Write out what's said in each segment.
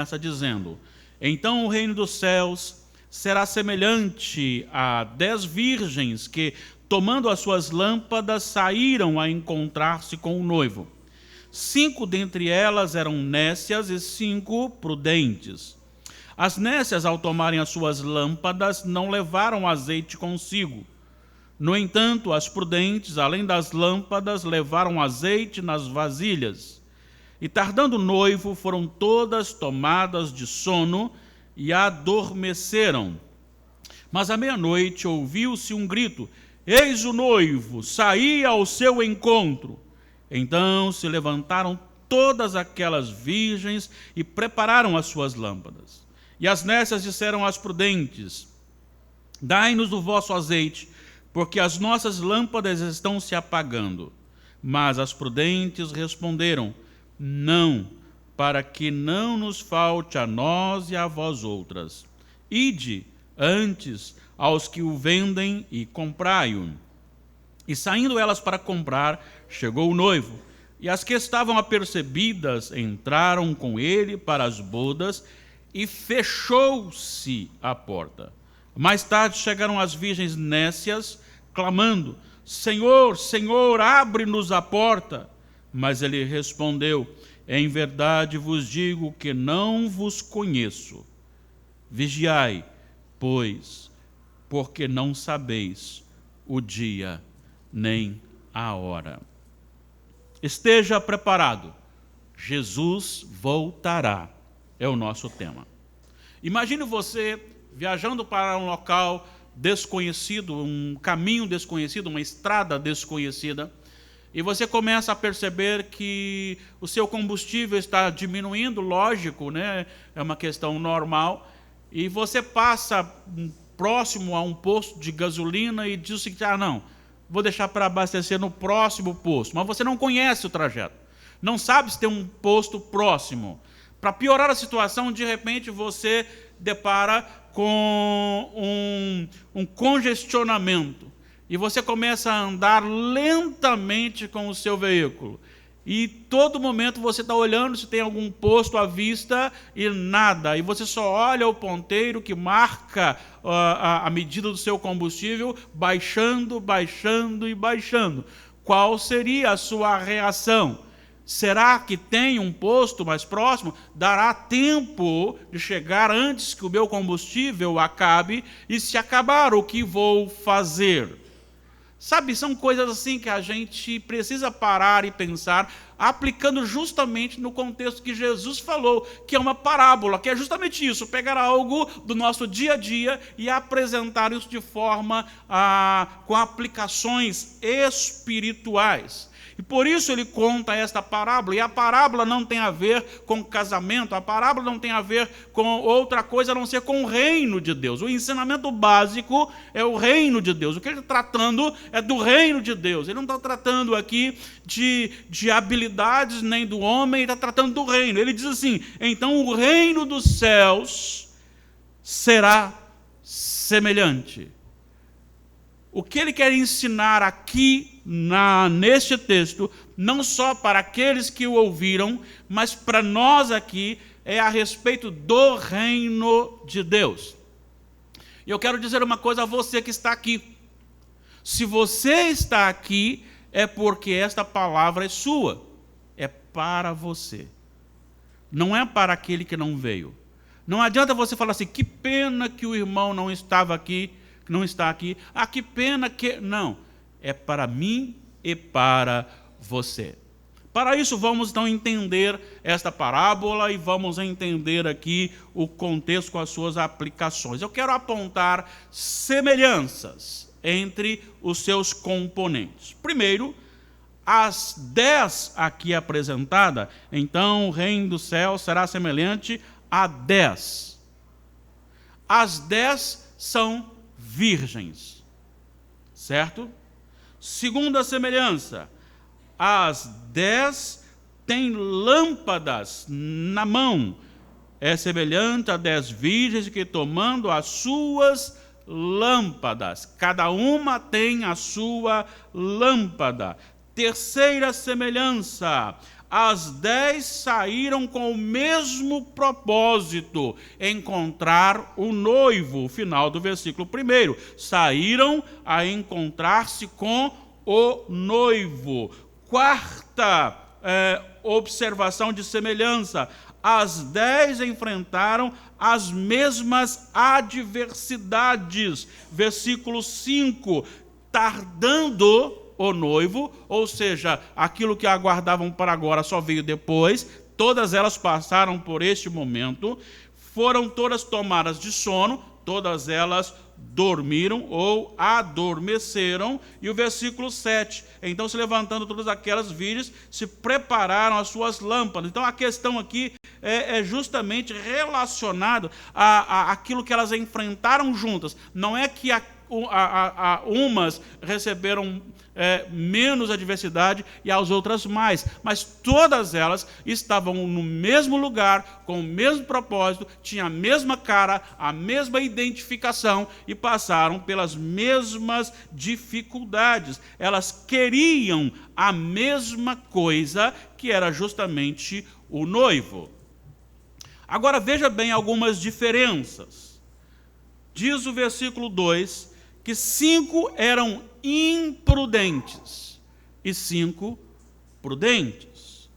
começa dizendo: então o reino dos céus será semelhante a 10 virgens que, tomando as suas lâmpadas, saíram a encontrar-se com o noivo. 5 dentre elas eram nécias e 5 prudentes. As nécias, ao tomarem as suas lâmpadas, não levaram azeite consigo. No entanto, as prudentes, além das lâmpadas, levaram azeite nas vasilhas. E tardando o noivo, foram todas tomadas de sono e adormeceram. Mas à meia-noite ouviu-se um grito: eis o noivo, saí ao seu encontro. Então se levantaram todas aquelas virgens e prepararam as suas lâmpadas. E as nécias disseram às prudentes: dai-nos o vosso azeite, porque as nossas lâmpadas estão se apagando. Mas as prudentes responderam: não, para que não nos falte a nós e a vós outras. Ide antes aos que o vendem e comprai-o. E saindo elas para comprar, chegou o noivo. E as que estavam apercebidas entraram com ele para as bodas, e fechou-se a porta. Mais tarde chegaram as virgens nécias, clamando: Senhor, Senhor, abre-nos a porta. Mas ele respondeu: em verdade vos digo que não vos conheço. Vigiai, pois, porque não sabeis o dia nem a hora. Esteja preparado, Jesus voltará, é o nosso tema. Imagine você viajando para um local desconhecido, um caminho desconhecido, uma estrada desconhecida, e você começa a perceber que o seu combustível está diminuindo, lógico, né? É uma questão normal, e você passa próximo a um posto de gasolina e diz o seguinte: não, vou deixar para abastecer no próximo posto. Mas você não conhece o trajeto, não sabe se tem um posto próximo. Para piorar a situação, de repente você depara com um congestionamento. E você começa a andar lentamente com o seu veículo. E todo momento você está olhando se tem algum posto à vista e nada. E você só olha o ponteiro que marca a medida do seu combustível, baixando, baixando e baixando. Qual seria a sua reação? Será que tem um posto mais próximo? Dará tempo de chegar antes que o meu combustível acabe? E se acabar, o que vou fazer? Sabe, são coisas assim que a gente precisa parar e pensar, aplicando justamente no contexto que Jesus falou, que é uma parábola, que é justamente isso: pegar algo do nosso dia a dia e apresentar isso de forma com aplicações espirituais. E por isso ele conta esta parábola, e a parábola não tem a ver com casamento, a parábola não tem a ver com outra coisa a não ser com o reino de Deus. O ensinamento básico é o reino de Deus. O que ele está tratando é do reino de Deus. Ele não está tratando aqui de habilidades nem do homem, ele está tratando do reino. Ele diz assim: então o reino dos céus será semelhante. O que ele quer ensinar aqui neste texto, não só para aqueles que o ouviram, mas para nós aqui, é a respeito do reino de Deus. E eu quero dizer uma coisa a você que está aqui. Se você está aqui, é porque esta palavra é sua, é para você. Não é para aquele que não veio. Não adianta você falar assim: que pena que o irmão não estava aqui, não está aqui. Ah, que pena que... Não, é para mim e para você. Para isso, vamos então entender esta parábola e vamos entender aqui o contexto com as suas aplicações. Eu quero apontar semelhanças entre os seus componentes. Primeiro, as 10 aqui apresentadas, então o reino do céu será semelhante a 10. As 10 são virgens, certo? Segunda semelhança, as 10 têm lâmpadas na mão. É semelhante a 10 virgens que, tomando as suas lâmpadas, cada uma tem a sua lâmpada. Terceira semelhança, as 10 saíram com o mesmo propósito, encontrar o noivo. Final do versículo 1. Saíram a encontrar-se com o noivo. Quarta observação de semelhança. As 10 enfrentaram as mesmas adversidades. Versículo 5. Tardando o noivo, ou seja, aquilo que aguardavam para agora só veio depois, todas elas passaram por este momento, foram todas tomadas de sono, todas elas dormiram ou adormeceram. E o versículo 7, então se levantando todas aquelas virgens, se prepararam as suas lâmpadas. Então a questão aqui é justamente relacionado a aquilo que elas enfrentaram juntas. Não é que umas receberam menos adversidade e as outras mais, mas todas elas estavam no mesmo lugar, com o mesmo propósito, tinham a mesma cara, a mesma identificação e passaram pelas mesmas dificuldades. Elas queriam a mesma coisa, que era justamente o noivo. Agora veja bem algumas diferenças. Diz o versículo 2 que 5 eram imprudentes e 5 prudentes.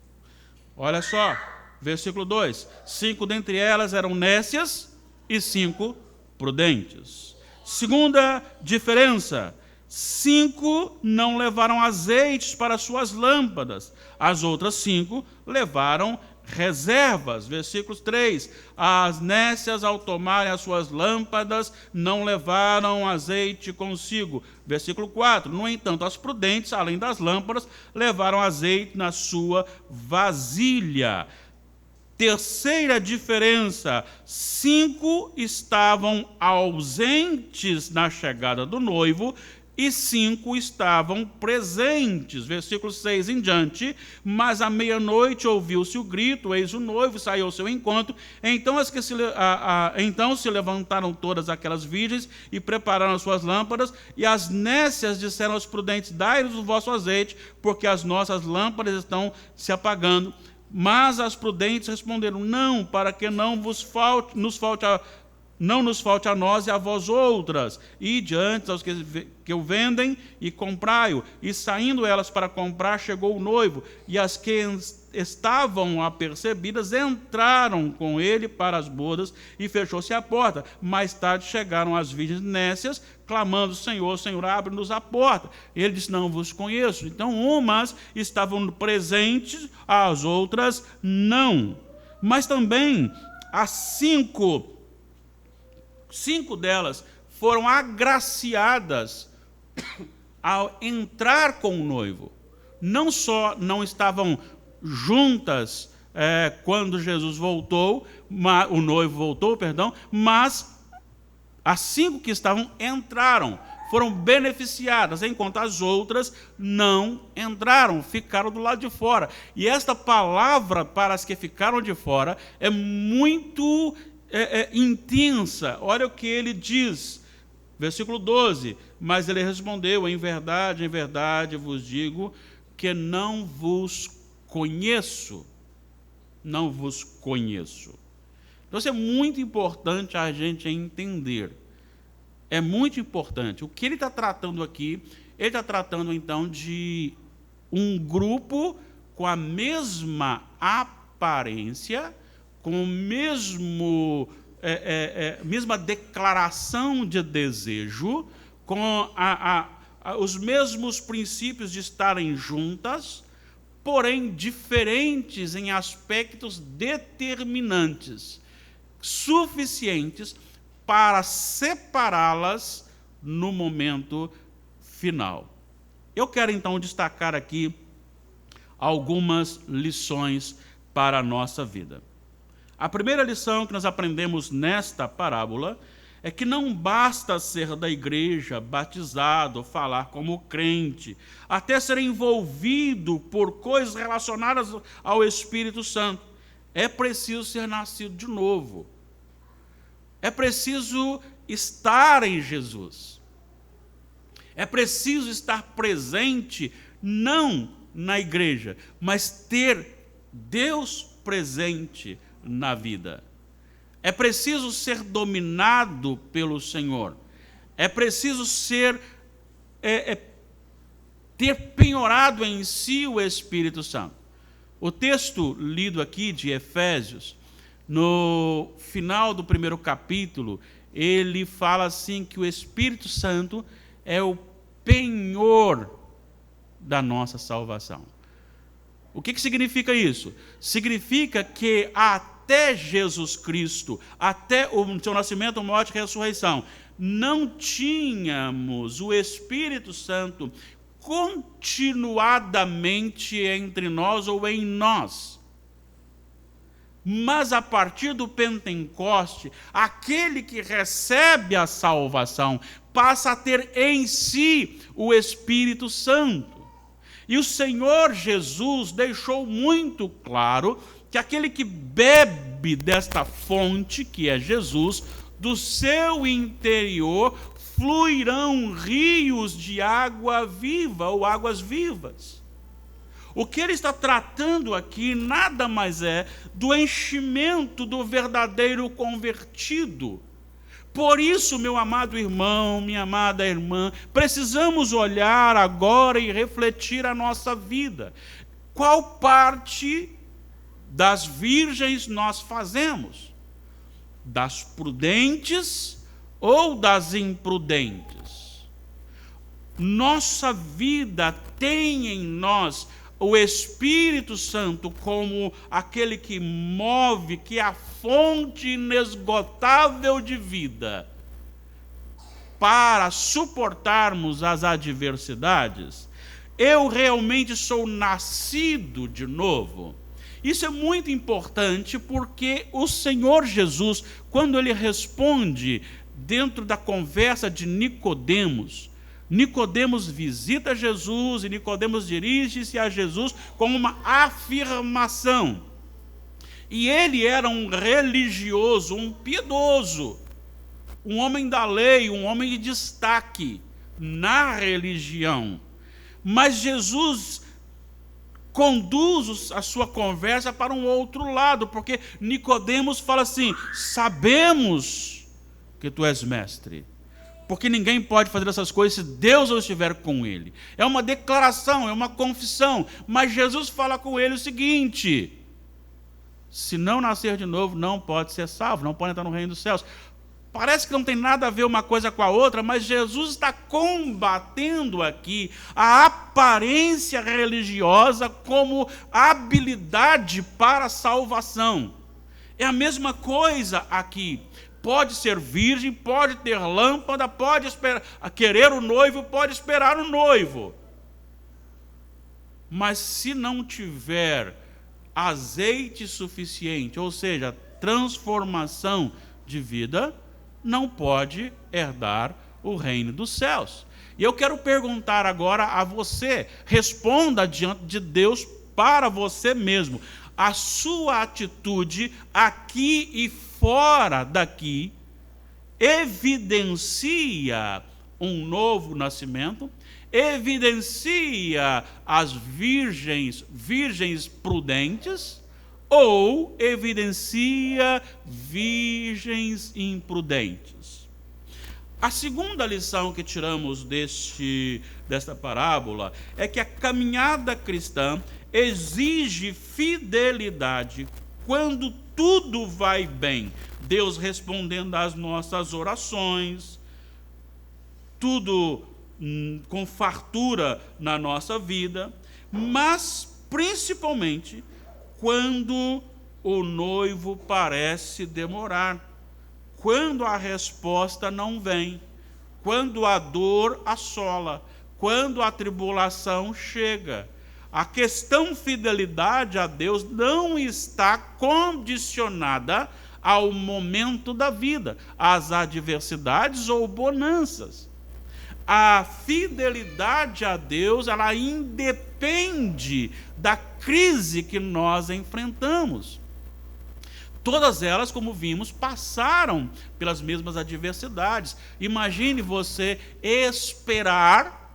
Olha só, versículo 2: 5 dentre elas eram nécias e 5 prudentes. Segunda diferença: 5 não levaram azeites para suas lâmpadas, as outras 5 levaram reservas. Versículo 3: as nécias, ao tomarem as suas lâmpadas, não levaram azeite consigo. Versículo 4: no entanto, as prudentes, além das lâmpadas, levaram azeite na sua vasilha. Terceira diferença: 5 estavam ausentes na chegada do noivo e 5 estavam presentes. Versículo 6 em diante: mas à meia-noite ouviu-se o grito, eis o noivo, saiu ao seu encontro. Então se levantaram todas aquelas virgens e prepararam as suas lâmpadas, e as nécias disseram aos prudentes: dai-nos o vosso azeite, porque as nossas lâmpadas estão se apagando. Mas as prudentes responderam: não, para que não nos falte a nós e a vós outras. Ide antes aos que o vendem e comprai-o. E saindo elas para comprar, chegou o noivo, e as que estavam apercebidas entraram com ele para as bodas, e fechou-se a porta. Mais tarde chegaram as virgens nécias, clamando: Senhor, Senhor, abre-nos a porta. Ele disse: não vos conheço. Então umas estavam presentes, as outras não. Mas também as 5 delas foram agraciadas ao entrar com o noivo. Não só não estavam juntas quando Jesus voltou, o noivo voltou, mas as 5 que estavam entraram, foram beneficiadas, enquanto as outras não entraram, ficaram do lado de fora. E esta palavra para as que ficaram de fora é muito intensa. Olha o que ele diz, versículo 12: mas ele respondeu: em verdade vos digo que não vos conheço. Não vos conheço. Então isso é muito importante a gente entender. É muito importante. O que ele está tratando aqui, ele está tratando então de um grupo com a mesma aparência, com o mesma declaração de desejo, com os mesmos princípios de estarem juntas, porém diferentes em aspectos determinantes, suficientes para separá-las no momento final. Eu quero então destacar aqui algumas lições para a nossa vida. A primeira lição que nós aprendemos nesta parábola é que não basta ser da igreja, batizado, falar como crente, até ser envolvido por coisas relacionadas ao Espírito Santo. É preciso ser nascido de novo. É preciso estar em Jesus. É preciso estar presente, não na igreja, mas ter Deus presente na vida. É preciso ser dominado pelo Senhor. É preciso ter penhorado em si o Espírito Santo. O texto lido aqui de Efésios, no final do primeiro capítulo, ele fala assim que o Espírito Santo é o penhor da nossa salvação. O que significa isso? Significa que até Jesus Cristo, até o seu nascimento, morte e ressurreição, não tínhamos o Espírito Santo continuadamente entre nós ou em nós. Mas a partir do Pentecoste, aquele que recebe a salvação passa a ter em si o Espírito Santo. E o Senhor Jesus deixou muito claro que aquele que bebe desta fonte, que é Jesus, do seu interior fluirão rios de água viva ou águas vivas. O que ele está tratando aqui nada mais é do enchimento do verdadeiro convertido. Por isso, meu amado irmão, minha amada irmã, precisamos olhar agora e refletir a nossa vida. Qual parte das virgens nós fazemos? Das prudentes ou das imprudentes? Nossa vida tem em nós o Espírito Santo como aquele que move, que é a fonte inesgotável de vida, para suportarmos as adversidades. Eu realmente sou nascido de novo. Isso é muito importante porque o Senhor Jesus, quando ele responde dentro da conversa de Nicodemos, Nicodemos visita Jesus e Nicodemos dirige-se a Jesus com uma afirmação. E ele era um religioso, um piedoso, um homem da lei, um homem de destaque na religião. Mas Jesus conduz a sua conversa para um outro lado, porque Nicodemos fala assim: sabemos que tu és mestre, porque ninguém pode fazer essas coisas se Deus não estiver com ele. É uma declaração, é uma confissão, mas Jesus fala com ele o seguinte: se não nascer de novo, não pode ser salvo, não pode entrar no reino dos céus. Parece que não tem nada a ver uma coisa com a outra, mas Jesus está combatendo aqui a aparência religiosa como habilidade para a salvação. É a mesma coisa aqui. Pode ser virgem, pode ter lâmpada, pode querer o noivo, pode esperar o noivo. Mas se não tiver azeite suficiente, ou seja, transformação de vida, não pode herdar o reino dos céus. E eu quero perguntar agora a você, responda diante de Deus para você mesmo. A sua atitude aqui e fora daqui evidencia um novo nascimento, evidencia as virgens prudentes, ou evidencia virgens imprudentes. A segunda lição que tiramos desta parábola é que a caminhada cristã exige fidelidade quando tudo vai bem. Deus respondendo às nossas orações, tudo com fartura na nossa vida, mas principalmente quando o noivo parece demorar, quando a resposta não vem, quando a dor assola, quando a tribulação chega. A questão fidelidade a Deus não está condicionada ao momento da vida, às adversidades ou bonanças. A fidelidade a Deus, ela independe da crise que nós enfrentamos. Todas elas, como vimos, passaram pelas mesmas adversidades. Imagine você esperar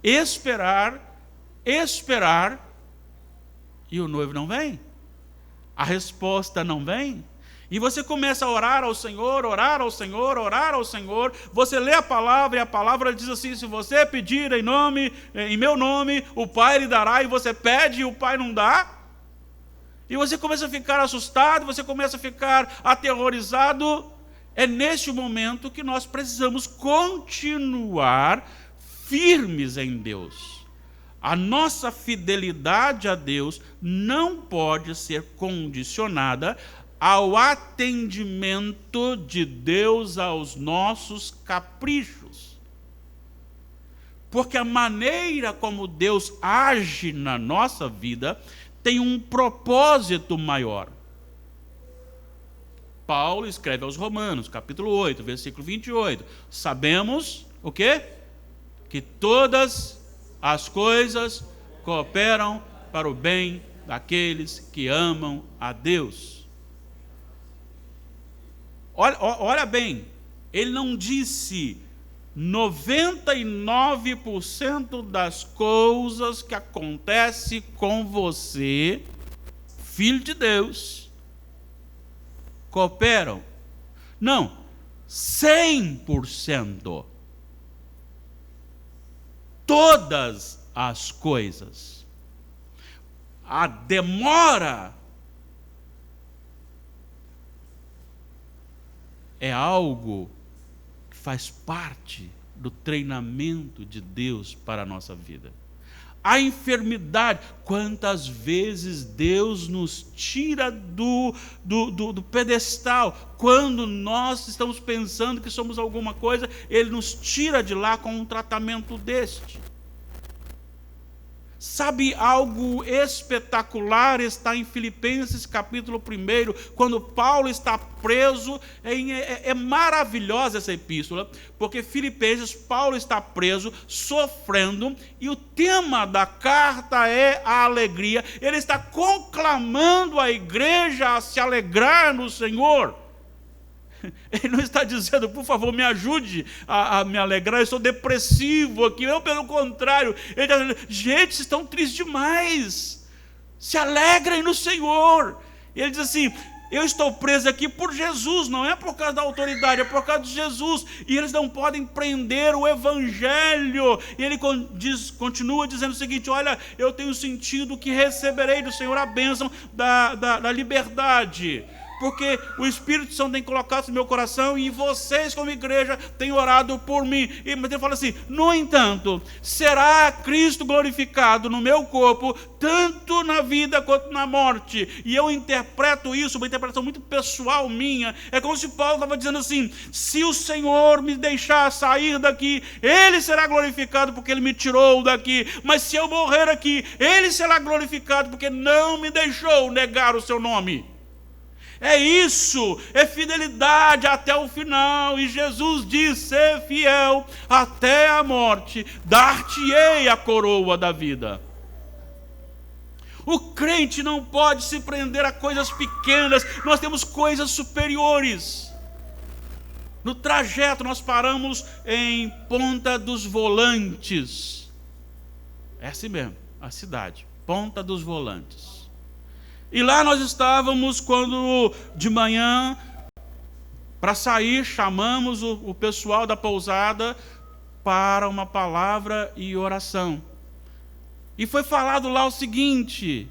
esperar, e o noivo não vem. A resposta não vem. E você começa a orar ao Senhor, orar ao Senhor, orar ao Senhor. Você lê a palavra e a palavra diz assim: se você pedir em meu nome, o Pai lhe dará. E você pede e o Pai não dá. E você começa a ficar assustado, você começa a ficar aterrorizado. É neste momento que nós precisamos continuar firmes em Deus. A nossa fidelidade a Deus não pode ser condicionada ao atendimento de Deus aos nossos caprichos. Porque a maneira como Deus age na nossa vida tem um propósito maior. Paulo escreve aos Romanos, capítulo 8, versículo 28. Sabemos o quê? Que todas as coisas cooperam para o bem daqueles que amam a Deus. Olha bem, ele não disse 99% das coisas que acontecem com você, filho de Deus, cooperam. Não, 100%. Todas as coisas. A demora é algo que faz parte do treinamento de Deus para a nossa vida. A enfermidade, quantas vezes Deus nos tira do pedestal, quando nós estamos pensando que somos alguma coisa, Ele nos tira de lá com um tratamento deste. Sabe, algo espetacular está em Filipenses capítulo 1, quando Paulo está preso. É maravilhosa essa epístola, porque Filipenses, Paulo está preso, sofrendo, e o tema da carta é a alegria. Ele está conclamando a igreja a se alegrar no Senhor. Ele não está dizendo, por favor, me ajude a me alegrar, eu estou depressivo aqui. Não, pelo contrário. Ele está dizendo, gente, vocês estão tristes demais. Se alegrem no Senhor. E ele diz assim, eu estou preso aqui por Jesus, não é por causa da autoridade, é por causa de Jesus. E eles não podem prender o Evangelho. E ele continua dizendo o seguinte, olha, eu tenho sentido que receberei do Senhor a bênção da liberdade. Porque o Espírito Santo tem colocado no meu coração e vocês, como igreja, têm orado por mim. Mas ele fala assim, no entanto, será Cristo glorificado no meu corpo, tanto na vida quanto na morte. E eu interpreto isso, uma interpretação muito pessoal minha. É como se Paulo estava dizendo assim, se o Senhor me deixar sair daqui, Ele será glorificado porque Ele me tirou daqui. Mas se eu morrer aqui, Ele será glorificado porque não me deixou negar o seu nome. É isso, é fidelidade até o final. E Jesus diz, ser fiel até a morte, dar-te-ei a coroa da vida. O crente não pode se prender a coisas pequenas, nós temos coisas superiores. No trajeto nós paramos em Ponta dos Volantes. É assim mesmo, a cidade, Ponta dos Volantes. E lá nós estávamos quando de manhã, para sair, chamamos o pessoal da pousada para uma palavra e oração. E foi falado lá o seguinte,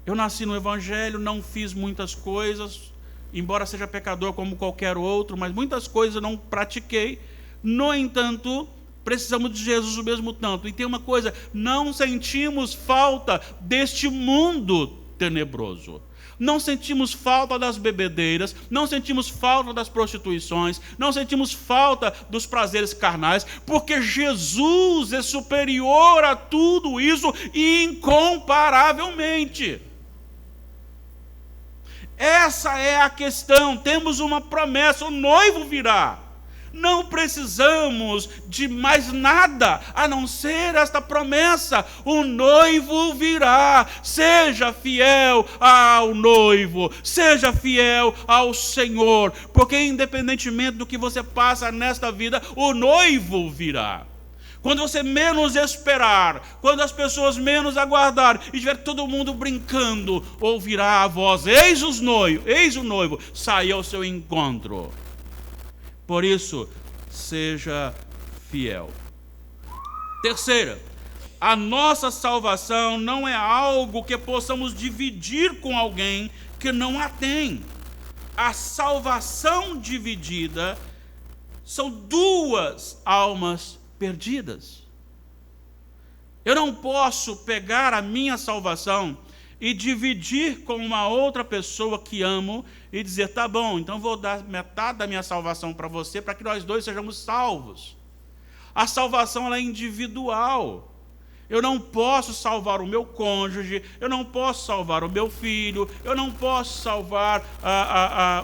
eu nasci no Evangelho, não fiz muitas coisas, embora seja pecador como qualquer outro, mas muitas coisas eu não pratiquei. No entanto, precisamos de Jesus o mesmo tanto. E tem uma coisa, não sentimos falta deste mundo tenebroso. Não sentimos falta das bebedeiras, não sentimos falta das prostituições, não sentimos falta dos prazeres carnais, porque Jesus é superior a tudo isso incomparavelmente. Essa é a questão. Temos uma promessa, o noivo virá. Não precisamos de mais nada a não ser esta promessa. O noivo virá. Seja fiel ao noivo, seja fiel ao Senhor, porque independentemente do que você passa nesta vida, o noivo virá. Quando você menos esperar, quando as pessoas menos aguardarem, e tiver todo mundo brincando, ouvirá a voz: eis o noivo, sair ao seu encontro. Por isso, seja fiel. Terceira, a nossa salvação não é algo que possamos dividir com alguém que não a tem. A salvação dividida são duas almas perdidas. Eu não posso pegar a minha salvação e dividir com uma outra pessoa que amo e dizer: tá bom, então vou dar metade da minha salvação para você, para que nós dois sejamos salvos. A salvação ela é individual. Eu não posso salvar o meu cônjuge, eu não posso salvar o meu filho, eu não posso salvar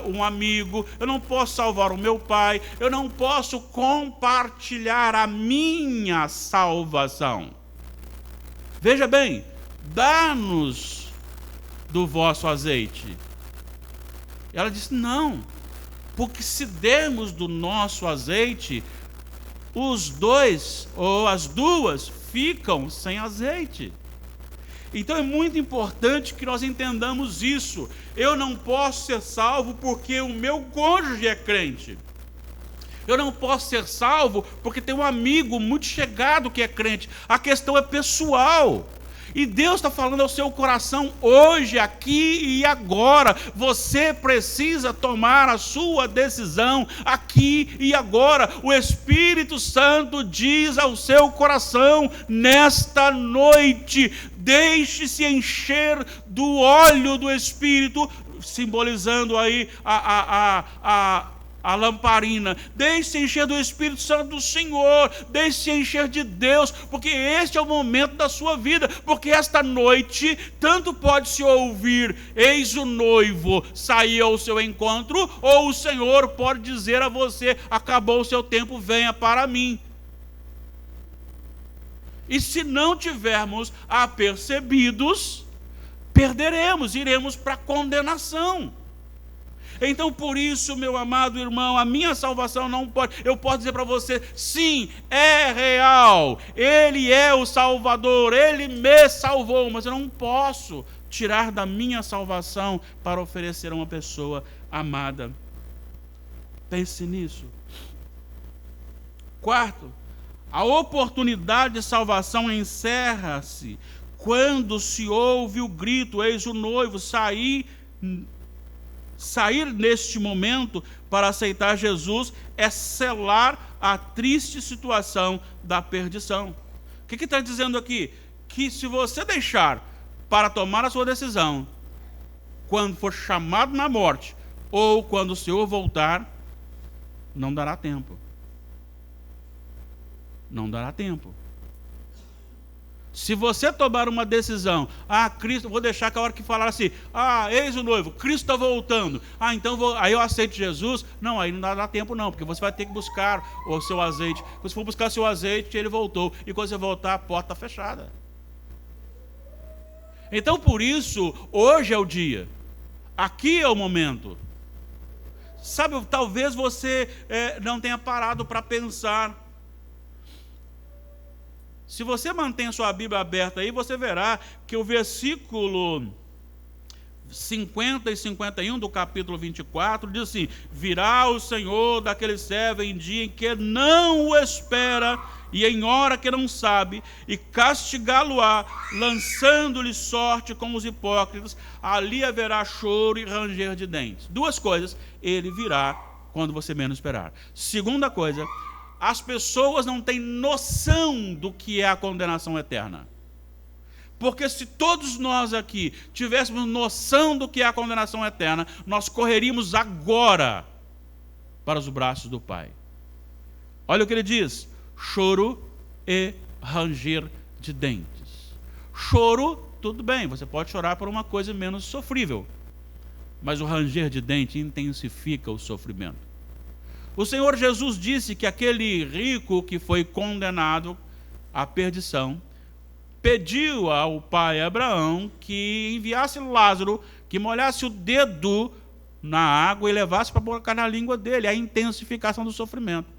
um amigo, eu não posso salvar o meu pai, eu não posso compartilhar a minha salvação. Veja bem, dá-nos do vosso azeite. Ela disse: não, porque se dermos do nosso azeite, os dois ou as duas ficam sem azeite. Então é muito importante que nós entendamos isso. Eu não posso ser salvo porque o meu cônjuge é crente. Eu não posso ser salvo porque tem um amigo muito chegado que é crente. A questão é pessoal. E Deus está falando ao seu coração hoje, aqui e agora. Você precisa tomar a sua decisão aqui e agora. O Espírito Santo diz ao seu coração nesta noite: deixe-se encher do óleo do Espírito, simbolizando aí a lamparina. Deixe-se encher do Espírito Santo do Senhor, deixe-se encher de Deus, porque este é o momento da sua vida, porque esta noite tanto pode se ouvir: eis o noivo, sair ao seu encontro, ou o Senhor pode dizer a você: acabou o seu tempo, venha para mim. E se não tivermos apercebidos, perderemos, iremos para a condenação. Então, por isso, meu amado irmão, a minha salvação não pode... Eu posso dizer para você: sim, é real, Ele é o Salvador, Ele me salvou, mas eu não posso tirar da minha salvação para oferecer a uma pessoa amada. Pense nisso. Quarto, a oportunidade de salvação encerra-se quando se ouve o grito: eis o noivo. Sair neste momento para aceitar Jesus é selar a triste situação da perdição. O que está dizendo aqui? Que se você deixar para tomar a sua decisão, quando for chamado na morte, ou quando o Senhor voltar, não dará tempo. Não dará tempo. Se você tomar uma decisão: Cristo, vou deixar que a hora que falar assim: eis o noivo, Cristo está voltando, então aí eu aceito Jesus. Não, aí não dá tempo não, porque você vai ter que buscar o seu azeite. Quando você for buscar o seu azeite, ele voltou, e quando você voltar, a porta está fechada. Então, por isso, hoje é o dia, aqui é o momento. Sabe, talvez você não tenha parado para pensar. Se você mantém a sua Bíblia aberta aí, você verá que o versículo 50 e 51 do capítulo 24 diz assim: virá o Senhor daquele servo em dia em que não o espera e em hora que não sabe, e castigá-lo-á, lançando-lhe sorte com os hipócritas. Ali haverá choro e ranger de dentes. Duas coisas: ele virá quando você menos esperar. Segunda coisa: as pessoas não têm noção do que é a condenação eterna. Porque se todos nós aqui tivéssemos noção do que é a condenação eterna, nós correríamos agora para os braços do Pai. Olha o que ele diz: choro e ranger de dentes. Choro, tudo bem, você pode chorar por uma coisa menos sofrível, mas o ranger de dente intensifica o sofrimento. O Senhor Jesus disse que aquele rico que foi condenado à perdição pediu ao pai Abraão que enviasse Lázaro, que molhasse o dedo na água e levasse para colocar na língua dele, a intensificação do sofrimento.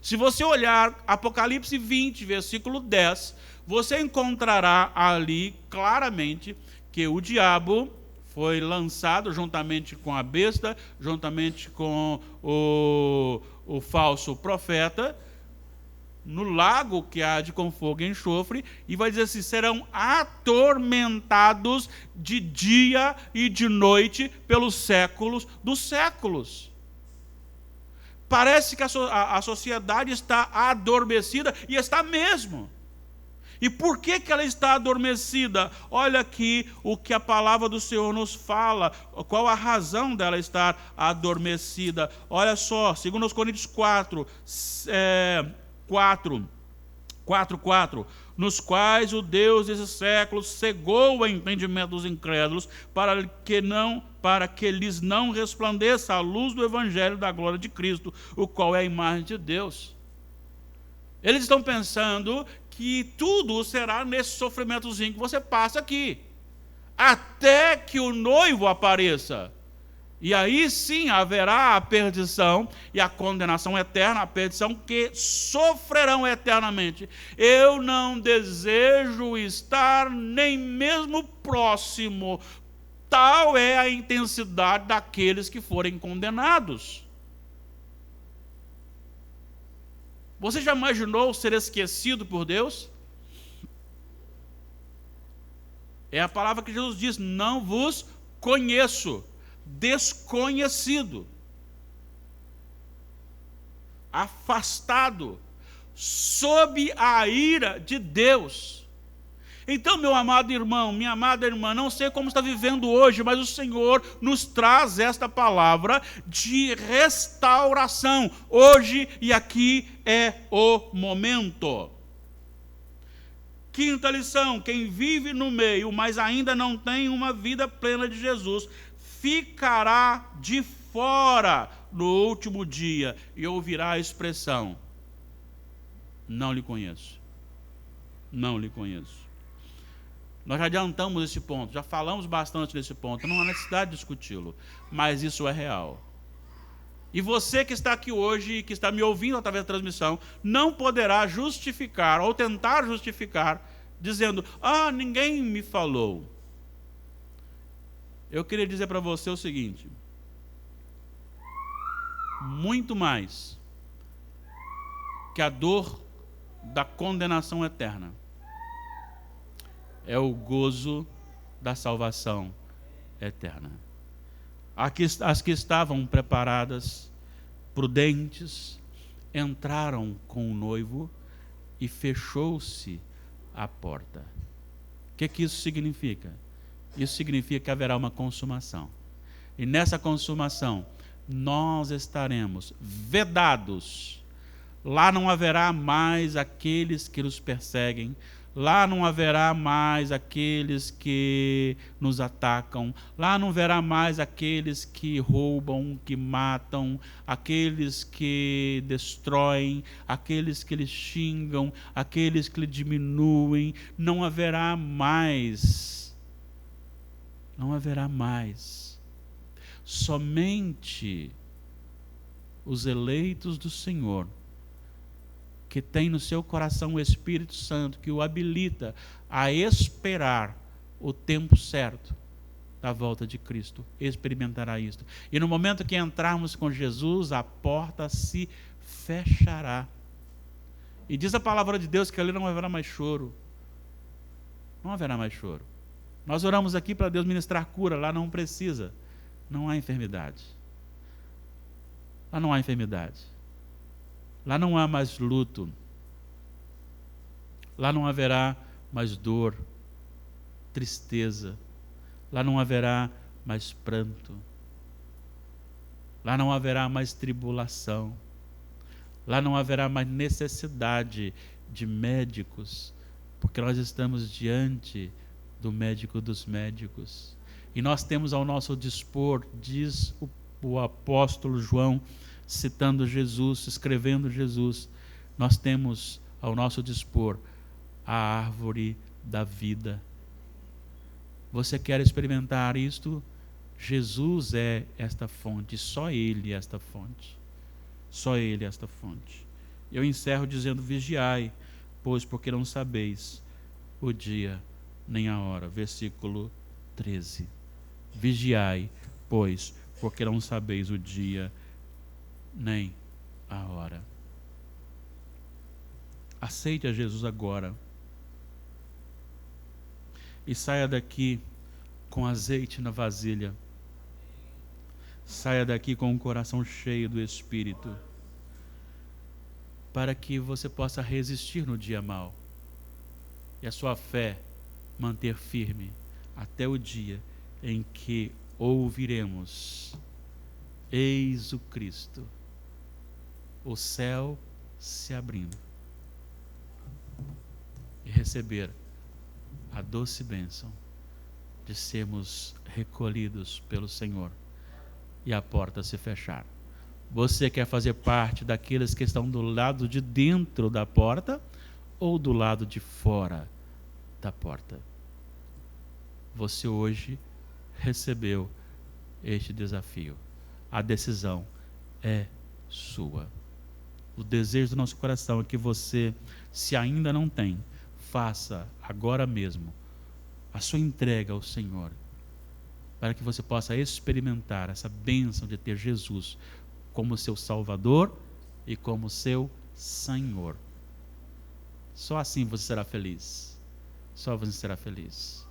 Se você olhar Apocalipse 20, versículo 10, você encontrará ali claramente que o diabo foi lançado juntamente com a besta, juntamente com o falso profeta, no lago que há de com fogo e enxofre, e vai dizer assim: serão atormentados de dia e de noite pelos séculos dos séculos. Parece que a sociedade está adormecida, e está mesmo. E por que ela está adormecida? Olha aqui o que a palavra do Senhor nos fala, qual a razão dela estar adormecida. Olha só, 2 Coríntios 4, 4, nos quais o Deus desse século cegou o entendimento dos incrédulos, para que lhes não resplandeça a luz do evangelho da glória de Cristo, o qual é a imagem de Deus. Eles estão pensando que tudo será nesse sofrimentozinho que você passa aqui, até que o noivo apareça. E aí sim haverá a perdição e a condenação eterna, a perdição que sofrerão eternamente. Eu não desejo estar nem mesmo próximo. Tal é a intensidade daqueles que forem condenados. Você já imaginou ser esquecido por Deus? É a palavra que Jesus diz: não vos conheço. Desconhecido, afastado, sob a ira de Deus. Então, meu amado irmão, minha amada irmã, não sei como está vivendo hoje, mas o Senhor nos traz esta palavra de restauração. Hoje e aqui é o momento. Quinta lição: quem vive no meio, mas ainda não tem uma vida plena de Jesus, ficará de fora no último dia e ouvirá a expressão: não lhe conheço. Não lhe conheço. Nós já adiantamos esse ponto, já falamos bastante nesse ponto, não há necessidade de discuti-lo, mas isso é real. E você que está aqui hoje, que está me ouvindo através da transmissão, não poderá justificar ou tentar justificar, dizendo: ninguém me falou. Eu queria dizer para você o seguinte: muito mais que a dor da condenação eterna é o gozo da salvação eterna. As que estavam preparadas, prudentes, entraram com o noivo e fechou-se a porta. O que isso significa? Isso significa que haverá uma consumação. E nessa consumação, nós estaremos vedados. Lá não haverá mais aqueles que nos perseguem. Lá não haverá mais aqueles que nos atacam. Lá não haverá mais aqueles que roubam, que matam, aqueles que destroem, aqueles que lhe xingam, aqueles que lhe diminuem. Não haverá mais. Não haverá mais. Somente os eleitos do Senhor, que tem no seu coração o Espírito Santo, que o habilita a esperar o tempo certo da volta de Cristo, experimentará isto. E no momento que entrarmos com Jesus, a porta se fechará. E diz a palavra de Deus que ali não haverá mais choro. Não haverá mais choro. Nós oramos aqui para Deus ministrar cura, lá não precisa. Não há enfermidade. Lá não há enfermidade. Lá não há mais luto. Lá não haverá mais dor, tristeza. Lá não haverá mais pranto. Lá não haverá mais tribulação. Lá não haverá mais necessidade de médicos, porque nós estamos diante do médico dos médicos. E nós temos ao nosso dispor, diz o apóstolo João, citando Jesus, escrevendo Jesus, nós temos ao nosso dispor a árvore da vida. Você quer experimentar isto? Jesus é esta fonte, só Ele é esta fonte. Só Ele é esta fonte. Eu encerro dizendo: vigiai, pois porque não sabeis o dia nem a hora. Versículo 13. Vigiai, pois porque não sabeis o dia nem a hora. Aceite a Jesus agora e saia daqui com azeite na vasilha. Saia daqui com o coração cheio do Espírito, para que você possa resistir no dia mau e a sua fé manter firme até o dia em que ouviremos: eis o Cristo, o céu se abrindo, e receber a doce bênção de sermos recolhidos pelo Senhor e a porta se fechar. Você quer fazer parte daqueles que estão do lado de dentro da porta ou do lado de fora da porta? Você hoje recebeu este desafio. A decisão é sua. O desejo do nosso coração é que você, se ainda não tem, faça agora mesmo a sua entrega ao Senhor, para que você possa experimentar essa bênção de ter Jesus como seu Salvador e como seu Senhor. Só assim você será feliz. Só você será feliz.